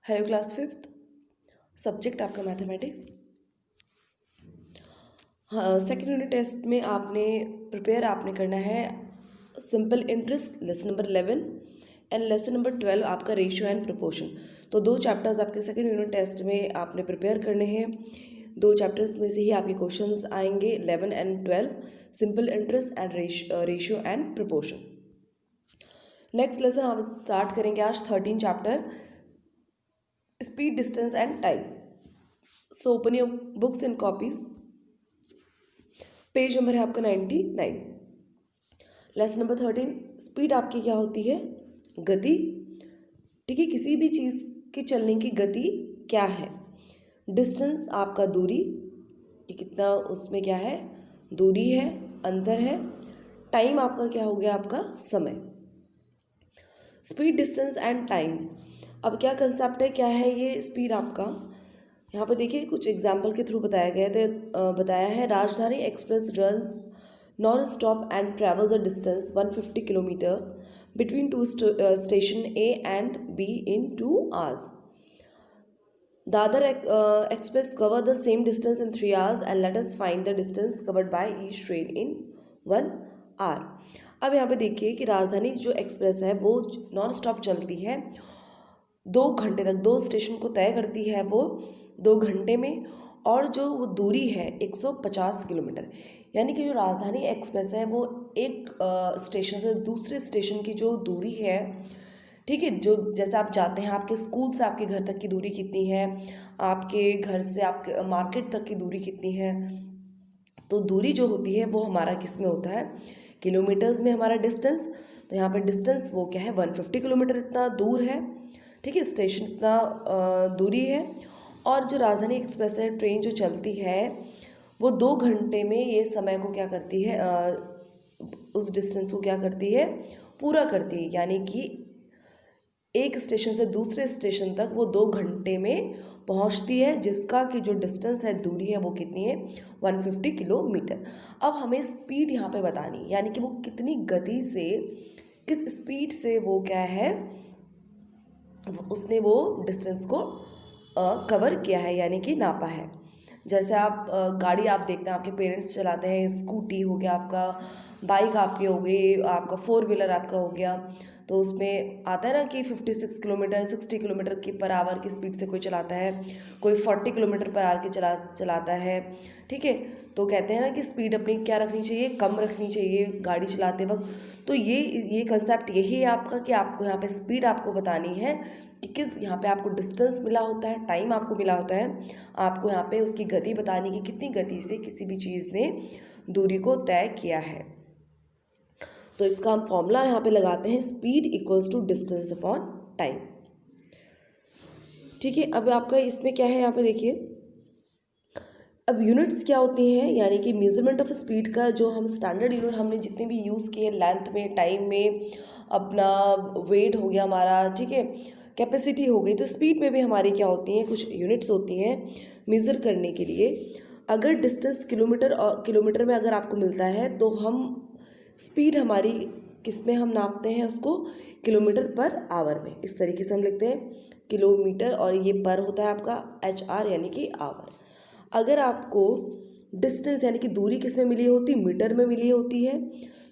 Hello class fifth, subject आपका mathematics. हाँ, second unit test में आपने करना है simple interest lesson number 11 and lesson number 12 आपका रेशियो एंड प्रोपोर्शन। तो दो चैप्टर्स आपके सेकेंड यूनिट टेस्ट में आपने प्रिपेयर करने हैं। दो चैप्टर्स में से ही आपके क्वेश्चंस आएंगे 11 and 12, simple interest and ratio and proportion. Next lesson हम स्टार्ट करेंगे आज 13 chapter speed, distance and time. So open your books and copies. Page number है आपका 99। लेसन नंबर 13, स्पीड आपकी क्या होती है? गति। ठीक है, किसी भी चीज़ के चलने की गति क्या है? डिस्टेंस आपका दूरी, कि कितना उसमें क्या है, दूरी है, अंतर है। टाइम आपका क्या हो गया? आपका समय। स्पीड, डिस्टेंस एंड टाइम, अब क्या कंसेप्ट है, क्या है ये स्पीड आपका? यहाँ पर देखिए कुछ एग्जाम्पल के थ्रू बताया गया है। बताया है राजधानी express runs non stop and travels a distance 150 kilometre between two station A and be in 2 hours. Dadar Express cover the same distance in 3 hours and let us find the distance covered by each train in 1 hour. अब यहाँ पे देखिए कि राजधानी जो express है वो non stop चलती है 2 घंटे तक, 2 स्टेशन को तय करती है वो 2 घंटे में, और जो वो दूरी है 150 किलोमीटर। यानी कि जो राजधानी एक्सप्रेस है वो एक स्टेशन से दूसरे स्टेशन की जो दूरी है, ठीक है, जो जैसे आप जाते हैं, आपके स्कूल से आपके घर तक की दूरी कितनी है, आपके घर से आपके मार्केट तक की दूरी कितनी है, तो दूरी जो होती है वो हमारा किस में होता है? किलोमीटर्स में हमारा डिस्टेंस। तो यहाँ पे डिस्टेंस वो क्या है? 150 किलोमीटर इतना दूर है, ठीक है, स्टेशन इतना दूरी है। और जो राजधानी एक्सप्रेस है, ट्रेन जो चलती है वो 2 घंटे में ये समय को क्या करती है, उस डिस्टेंस को क्या करती है? पूरा करती है। यानी कि एक स्टेशन से दूसरे स्टेशन तक वो 2 घंटे में पहुंचती है, जिसका कि जो डिस्टेंस है, दूरी है, वो कितनी है? 150 किलोमीटर। अब हमें स्पीड यहाँ पे बतानी, यानी कि वो कितनी गति से, किस स्पीड से वो क्या है, उसने वो डिस्टेंस को कवर किया है, यानी कि नापा है। जैसे आप गाड़ी आप देखते हैं, आपके पेरेंट्स चलाते हैं, स्कूटी हो गया आपका, बाइक आपकी हो गई, आपका 4 व्हीलर आपका हो गया, तो उसमें आता है ना कि 56 किलोमीटर 60 किलोमीटर की पर आवर की स्पीड से कोई चलाता है, कोई 40 किलोमीटर पर आवर की चलाता है, ठीक है। तो कहते हैं ना कि स्पीड अपनी क्या रखनी चाहिए? कम रखनी चाहिए गाड़ी चलाते वक्त। तो ये कंसेप्ट यही है आपका, कि आपको यहाँ पे स्पीड आपको बतानी है कि किस, यहाँ पे आपको डिस्टेंस मिला होता है, टाइम आपको मिला होता है, आपको यहाँ पे उसकी गति बतानी कि कितनी गति से किसी भी चीज़ ने दूरी को तय किया है। तो इसका हम फॉर्मूला यहाँ पे लगाते हैं, speed equals to distance upon time. ठीक है, अब आपका इसमें क्या है, यहाँ पे देखिए अब यूनिट्स क्या होती हैं, यानी कि मेजरमेंट ऑफ स्पीड का जो हम स्टैंडर्ड यूनिट हमने जितने भी यूज़ किए, लेंथ में, टाइम में, अपना वेट हो गया हमारा, ठीक है, कैपेसिटी हो गई, तो स्पीड में भी हमारी क्या होती हैं? कुछ यूनिट्स होती हैं मेज़र करने के लिए। अगर डिस्टेंस किलोमीटर में अगर आपको मिलता है, तो हम स्पीड हमारी किस में हम नापते हैं उसको? किलोमीटर पर आवर में। इस तरीके से हम लिखते हैं किलोमीटर, और ये पर होता है आपका HR यानी कि आवर। अगर आपको डिस्टेंस यानी कि दूरी किस में मिली होती? मीटर में मिली होती है,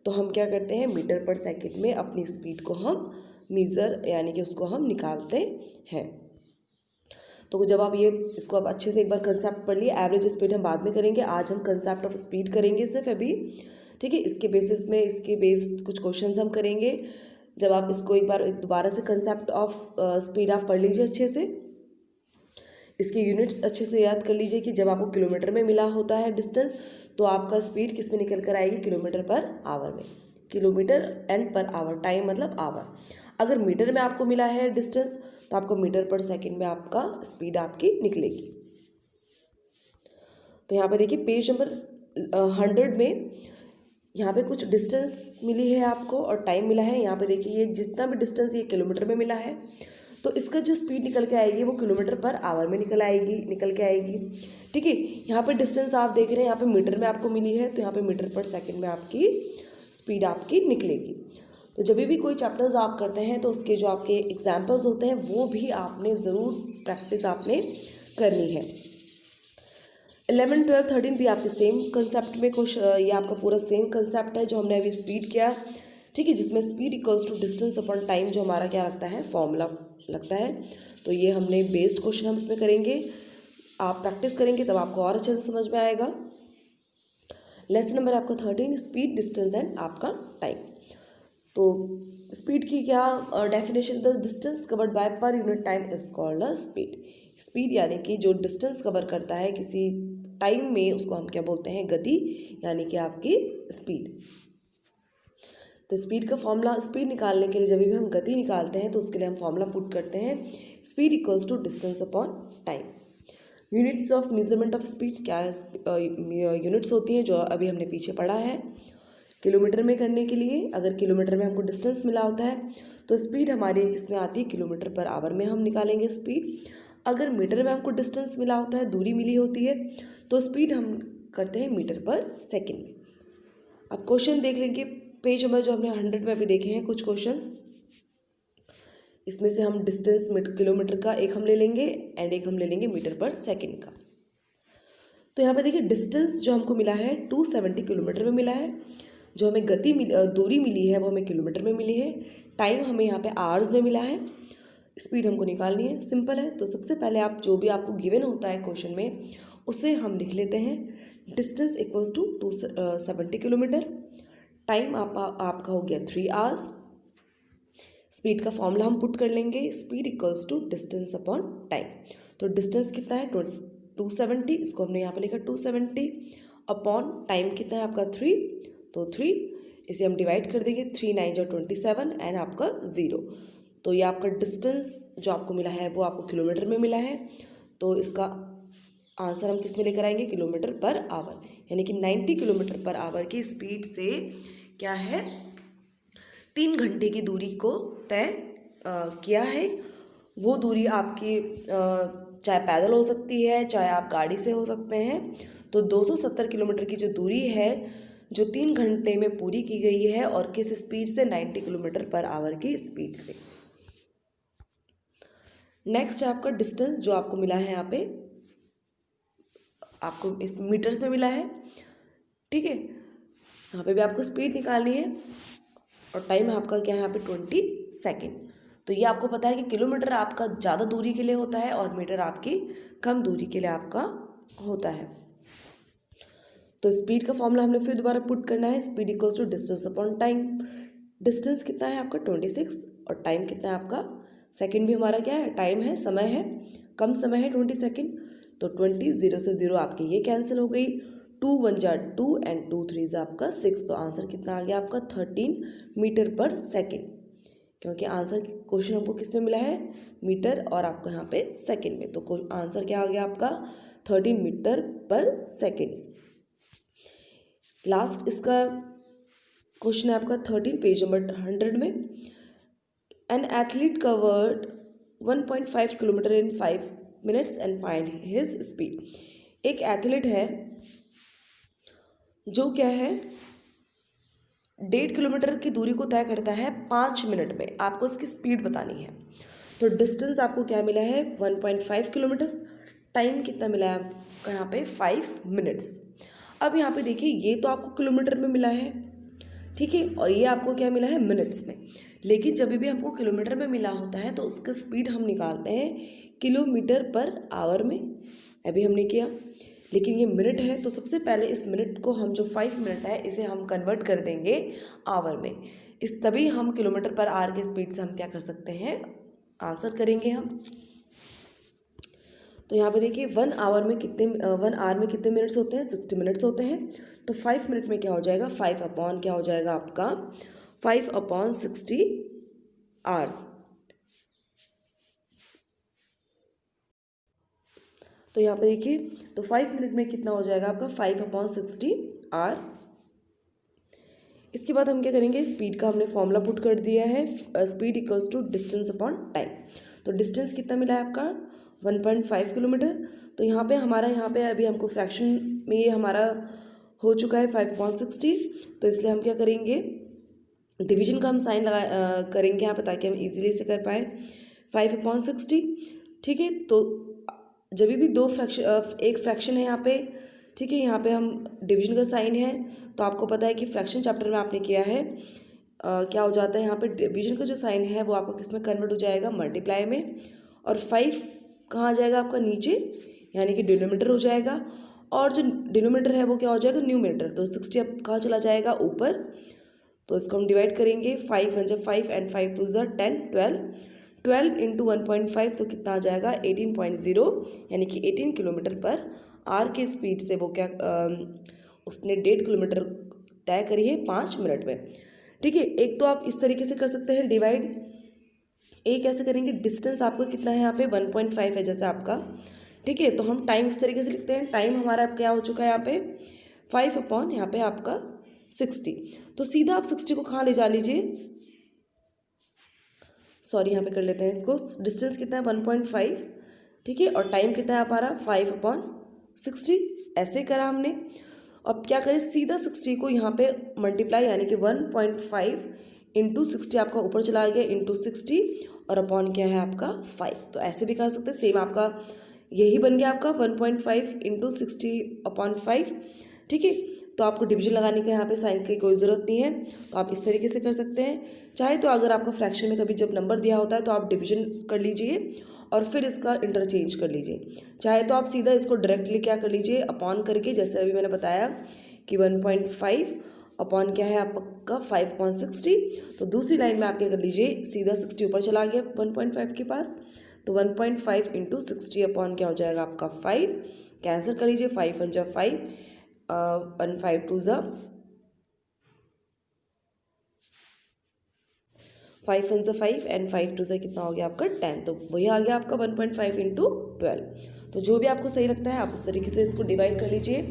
तो हम क्या करते हैं? मीटर पर सेकंड में अपनी स्पीड को हम मेज़र यानी कि उसको हम निकालते हैं। तो जब आप ये इसको आप अच्छे से एक बार कंसेप्ट पढ़ लिए, एवरेज स्पीड हम बाद में करेंगे, आज हम कंसेप्ट ऑफ स्पीड करेंगे सिर्फ अभी, ठीक है। इसके बेसिस में, इसके बेस्ड कुछ क्वेश्चंस हम करेंगे। जब आप इसको एक बार दोबारा से कंसेप्ट ऑफ स्पीड आप पढ़ लीजिए अच्छे से, इसके यूनिट्स अच्छे से याद कर लीजिए कि जब आपको किलोमीटर में मिला होता है डिस्टेंस, तो आपका स्पीड किस में निकल कर आएगी? किलोमीटर पर आवर में। Kilometre and per hour, time मतलब आवर। अगर मीटर में आपको मिला है डिस्टेंस, तो आपको मीटर पर सेकंड में आपका स्पीड आपकी निकलेगी। तो यहाँ पे देखिए पेज नंबर 100 में यहाँ पे कुछ डिस्टेंस मिली है आपको और टाइम मिला है। यहाँ पे देखिए ये जितना भी डिस्टेंस ये किलोमीटर में मिला है, तो इसका जो स्पीड निकल के आएगी वो किलोमीटर पर आवर में निकल के आएगी, ठीक है। यहाँ पे डिस्टेंस आप देख रहे हैं, यहाँ पे मीटर में आपको मिली है, तो यहाँ पे मीटर पर सेकंड में आपकी स्पीड आपकी निकलेगी। तो जब भी कोई चैप्टर्स आप करते हैं तो उसके जो आपके एग्जाम्पल्स होते हैं वो भी आपने ज़रूर प्रैक्टिस आपने करनी है। 11, 12, 13 भी आपके सेम कंसेप्ट में कुछ ये आपका पूरा सेम कंसेप्ट है जो हमने अभी स्पीड किया, ठीक है, जिसमें speed equals to distance upon time जो हमारा क्या लगता है, फॉर्मूला लगता है। तो ये हमने बेस्ड क्वेश्चन हम इसमें करेंगे, आप प्रैक्टिस करेंगे तब आपको और अच्छे से समझ में आएगा। लेसन नंबर आपका 13, स्पीड, डिस्टेंस एंड आपका टाइम। तो स्पीड की क्या definition, the distance covered by per unit time is called a speed. Speed यानी कि जो डिस्टेंस कवर करता है किसी टाइम में उसको हम क्या बोलते हैं, गति, यानी कि आपकी स्पीड। तो स्पीड का फॉर्मूला, स्पीड निकालने के लिए जब भी हम गति निकालते हैं तो उसके लिए हम फॉर्मूला पुट करते हैं, speed equals to distance upon time. Units of measurement of speed क्या है, यूनिट्स होती हैं जो अभी हमने पीछे पढ़ा है। किलोमीटर में करने के लिए अगर किलोमीटर में हमको डिस्टेंस मिला होता है तो स्पीड हमारी किसमें आती है, किलोमीटर पर आवर में हम निकालेंगे स्पीड। अगर मीटर में हमको डिस्टेंस मिला होता है, दूरी मिली होती है, तो स्पीड हम करते हैं मीटर पर सेकेंड में। अब क्वेश्चन देख लेंगे, पेज नंबर जो हमने 100 में अभी देखे हैं कुछ क्वेश्चंस, इसमें से हम डिस्टेंस किलोमीटर का एक हम ले लेंगे एंड एक हम ले लेंगे मीटर पर सेकेंड का। तो यहाँ पे देखिए डिस्टेंस जो हमको मिला है 270 किलोमीटर में मिला है, जो हमें दूरी मिली है वो हमें किलोमीटर में मिली है, टाइम हमें यहाँ पे आवर्स में मिला है, स्पीड हमको निकालनी है, सिंपल है। तो सबसे पहले आप जो भी आपको गिवन होता है क्वेश्चन में उसे हम लिख लेते हैं, distance equals to 270 kilometre, time आपका हो गया 3 आवर्स, स्पीड का फॉर्मूला हम पुट कर लेंगे, speed equals to distance upon time. तो डिस्टेंस कितना है 270, इसको हमने यहाँ पे लिखा 270 अपॉन टाइम कितना है आपका 3, तो 3 इसे हम डिवाइड कर देंगे, 3 9 जो 27 एंड आपका 0। तो ये आपका डिस्टेंस जो आपको मिला है वो आपको किलोमीटर में मिला है, तो इसका आंसर हम किस में लेकर आएंगे, किलोमीटर पर आवर, यानी कि 90 किलोमीटर पर आवर की स्पीड से क्या है 3 घंटे की दूरी को तय किया है। वो दूरी आपकी चाहे पैदल हो सकती है, चाहे आप गाड़ी से हो सकते हैं। तो 270 किलोमीटर की जो दूरी है जो 3 घंटे में पूरी की गई है, और किस स्पीड से, 90 किलोमीटर पर आवर की स्पीड से। नेक्स्ट है आपका डिस्टेंस जो आपको मिला है, यहाँ पे आपको इस मीटर्स में मिला है, ठीक है। यहाँ पे भी आपको स्पीड निकालनी है और टाइम आपका क्या है यहाँ पे 20 सेकेंड। तो ये आपको पता है कि किलोमीटर आपका ज़्यादा दूरी के लिए होता है और मीटर आपकी कम दूरी के लिए आपका होता है। तो स्पीड का फॉर्मूला हमने फिर दोबारा पुट करना है, speed equals to distance upon time. Distance कितना है आपका 26 और टाइम कितना है आपका, सेकंड भी हमारा क्या है, टाइम है, समय है, कम समय है 20 सेकंड। तो 20 0 से 0 आपकी ये कैंसिल हो गई, 2 1 जा 2 एंड 2 3 जा आपका 6। तो आंसर कितना आ गया आपका 13 मीटर पर सेकेंड, क्योंकि आंसर क्वेश्चन हमको किस में मिला है, मीटर और आपको यहाँ पे सेकेंड में। तो आंसर क्या आ गया आपका 13 मीटर पर सेकेंड। लास्ट इसका क्वेश्चन है आपका 13 पेज नंबर 100 में, an athlete covered 1.5 kilometre in 5 minutes and find his speed. एक एथलीट है जो क्या है 1.5 किलोमीटर की दूरी को तय करता है 5 मिनट में, आपको इसकी स्पीड बतानी है। तो डिस्टेंस आपको क्या मिला है 1.5 किलोमीटर, टाइम कितना मिला है आपका यहाँ पे 5 मिनट्स। अब यहाँ पे देखिए ये तो आपको किलोमीटर में मिला है, ठीक है, और ये आपको क्या मिला है मिनट्स में। लेकिन जब भी हमको किलोमीटर में मिला होता है तो उसका स्पीड हम निकालते हैं किलोमीटर पर आवर में, अभी हमने किया। लेकिन ये मिनट है तो सबसे पहले इस मिनट को हम जो 5 मिनट है इसे हम कन्वर्ट कर देंगे आवर में, इस तभी हम किलोमीटर पर आवर के स्पीड से हम क्या कर सकते हैं, आंसर करेंगे हम। तो यहाँ पे देखिए 1 आवर में कितने मिनट्स होते हैं, 60 मिनट्स होते हैं। तो 5 मिनट में क्या हो जाएगा, 5 अपॉन क्या हो जाएगा आपका 5 अपॉन 60 आवर्स। तो यहाँ पे देखिए तो 5 मिनट में कितना हो जाएगा आपका 5 अपॉन 60 आवर। इसके बाद हम क्या करेंगे, स्पीड का हमने फॉर्मूला पुट कर दिया है, speed equals to distance upon time. तो डिस्टेंस कितना मिला है आपका 1.5 किलोमीटर। तो यहाँ पे अभी हमको फ्रैक्शन में ये हमारा हो चुका है 5 अपॉन 60। तो इसलिए हम क्या करेंगे डिवीजन का हम साइन करेंगे यहाँ पे ताकि हम इजीली इसे कर पाए। 5/60, ठीक है। तो जब भी दो फ्रैक्शन, एक फ्रैक्शन है यहाँ पे, ठीक है, यहाँ पे हम डिवीजन का साइन है, तो आपको पता है कि फ्रैक्शन चैप्टर में आपने किया है क्या हो जाता है यहाँ पे डिवीजन का जो साइन है वो आपका किस में कन्वर्ट हो जाएगा, मल्टीप्लाई में। और 5 कहाँ आ जाएगा आपका, नीचे, यानी कि डिनोमिनेटर हो जाएगा। और जो डिनोमिनेटर है वो क्या हो जाएगा, न्यूमरेटर। तो 60 अब कहाँ चला जाएगा, ऊपर। तो इसको हम डिवाइड करेंगे, 5 1 5 एंड 5 2 10, 12 इंटू 1.5 तो कितना आ जाएगा, 18.0, यानी कि 18 किलोमीटर पर आर के स्पीड से वो क्या उसने 1.5 किलोमीटर तय करी है 5 मिनट में, ठीक है। एक तो आप इस तरीके से कर सकते हैं डिवाइड। एक कैसे करेंगे, डिस्टेंस आपका कितना है यहाँ पे 1.5 है जैसे आपका, ठीक है। तो हम टाइम इस तरीके से लिखते हैं, टाइम हमारा क्या हो चुका है यहाँ पे 5 अपॉन यहाँ पे आपका 60। तो सीधा आप 60 को कहाँ ले जा लीजिए, सॉरी यहाँ पे कर लेते हैं इसको। डिस्टेंस कितना है 1.5, ठीक है, और टाइम कितना है हमारा 5/60, ऐसे करा हमने। अब क्या करें, सीधा 60 को यहाँ पे मल्टीप्लाई, यानी कि 1.5 इंटू 60 आपका ऊपर चला गया, इंटू 60 और अपॉन क्या है आपका 5। तो ऐसे भी कर सकते हैं, सेम आपका यही बन गया आपका 1.5 इंटू 60/5, ठीक है। तो आपको डिवीजन लगाने का यहाँ पे साइन की कोई ज़रूरत नहीं है, तो आप इस तरीके से कर सकते हैं। चाहे तो अगर आपका फ्रैक्शन में कभी जब नंबर दिया होता है तो आप डिवीजन कर लीजिए और फिर इसका इंटरचेंज कर लीजिए। चाहे तो आप सीधा इसको डायरेक्टली क्या कर लीजिए, अपॉन करके, जैसे अभी मैंने बताया कि 1.5 अपॉन क्या है आपका 5/60। तो दूसरी लाइन में आप क्या कर लीजिए, सीधा 60 ऊपर चला गया 1.5 के पास, तो 1.5 इंटू 60 अपॉन क्या हो जाएगा आपका 5, कैंसिल कर लीजिए, 5 1 5 1 5 2 5 1 5 एंड 5 2 कितना हो गया आपका 10। तो वही आ गया आपका 1.5 इंटू 12। तो जो भी आपको सही लगता है आप उस तरीके से इसको डिवाइड कर लीजिए।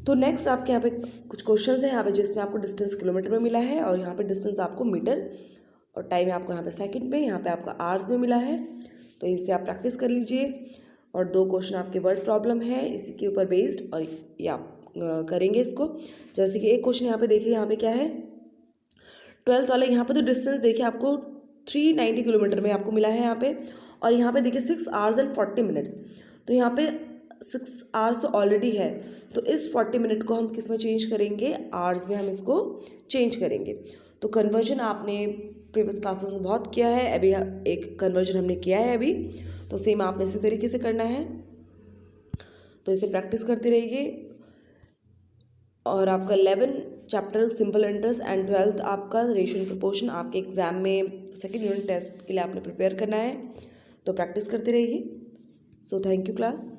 तो नेक्स्ट आपके यहाँ पे कुछ क्वेश्चंस हैं यहाँ पे जिसमें आपको डिस्टेंस किलोमीटर में मिला है और यहाँ पे डिस्टेंस आपको मीटर और टाइम आपको यहाँ पे सेकंड में, यहाँ पे आपका आवर्स में मिला है। तो इससे आप प्रैक्टिस कर लीजिए। और 2 क्वेश्चन आपके वर्ड प्रॉब्लम है इसी के ऊपर बेस्ड, और ये आप करेंगे इसको। जैसे कि एक क्वेश्चन यहाँ पे देखिए, यहाँ पे क्या है 12th वाला, यहाँ पे तो डिस्टेंस देखिए आपको 390 किलोमीटर में आपको मिला है यहाँ पे, और यहाँ पे देखिए 6 hours and 40 minutes। तो यहाँ पे 6 hours तो ऑलरेडी है, तो इस 40 मिनट को हम किस में चेंज करेंगे, आवर्स में हम इसको चेंज करेंगे। तो कन्वर्जन आपने प्रीवियस क्लासेस में बहुत किया है, अभी एक कन्वर्जन हमने किया है अभी, तो सेम आपने इसी तरीके से करना है। तो इसे प्रैक्टिस करते रहिए। और आपका 11 chapter simple interest and 12th आपका रेशियो एंड प्रोपोर्शन आपके एग्जाम में सेकेंड यूनिट टेस्ट के लिए आपने प्रिपेयर करना है, तो प्रैक्टिस करते रहिए। So thank you class.